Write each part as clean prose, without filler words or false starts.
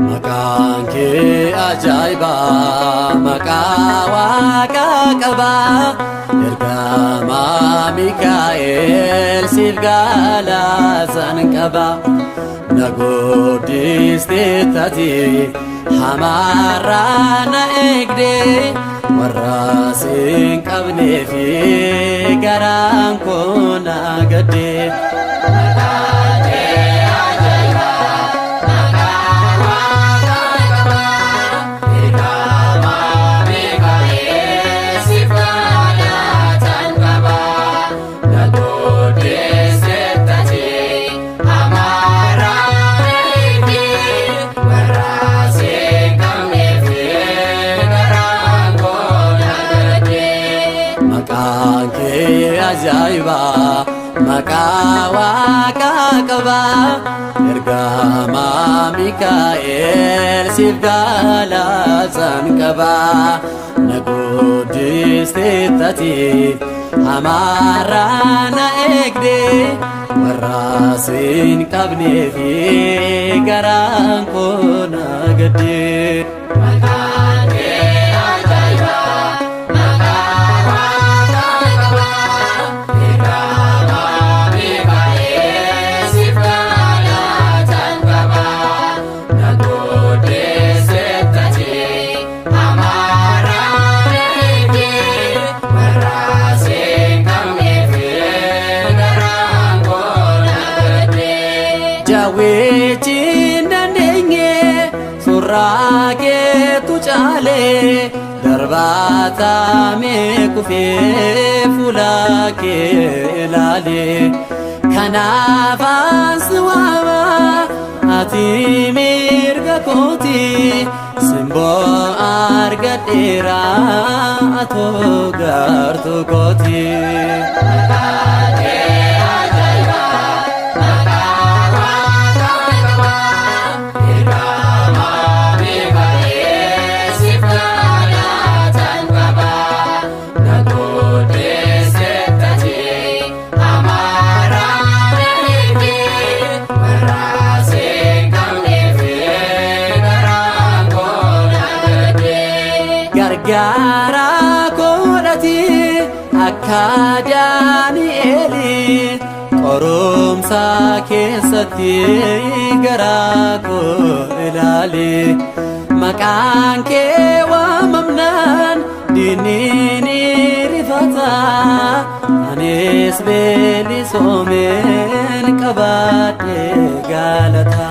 Maqaan kee ajaa'iba maqaa Waaqa qaba ergamaa Mikaa'el siif galaasan qaba na guddistee taate hamaarraa na eegde warra sin qabnee fi garaan koo na gadde. Maqaan kee ajaa'iba maqaa Waaqa qaba ergamaa Mikaa'el siif galaasan qaba na guddistee taate hamaarraa na eegde warra sin qabnee fi garaan koo na gadde. Jawweetiin dandeenye suuraa keetu caale darbaatamee kufee fuula kee ilaale kanaaf ansi waama ati mirga kooti simboo argadheera atoo gartuu kooti. Gargaara koodhati akka Daani'eeli qorumsa keessatti garaa koo ilaali maqaan kee waamamnaan diinni ni rifata anis beelisoomeen qabaadhee galata.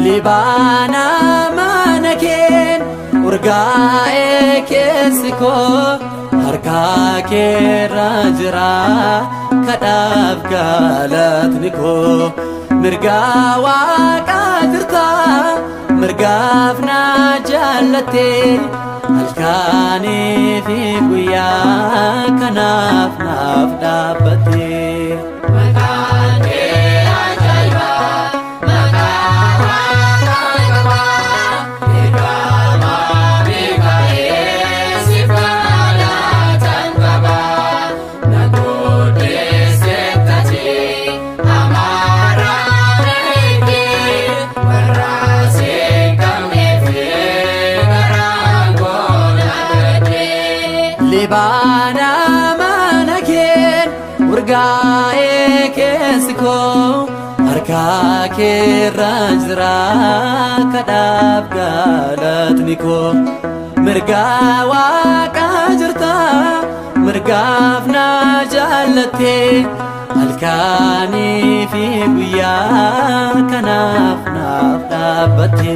Libaana mana keen urgaa'ee keessi koo harka keerra jira kadhaaf galatni koo mirga Waaqa jirta mirgaaf na jaallatte halkanii fi guyyaa kanaaf naaf dhaabbatte. Libaana mana keen urgaa'ee keessi koo harka keerra jira kadhaaf galatni koo mirga Waaqa jirta mirgaaf na jaallatte halkanii fi guyyaa kanaaf naaf dhaabbatte.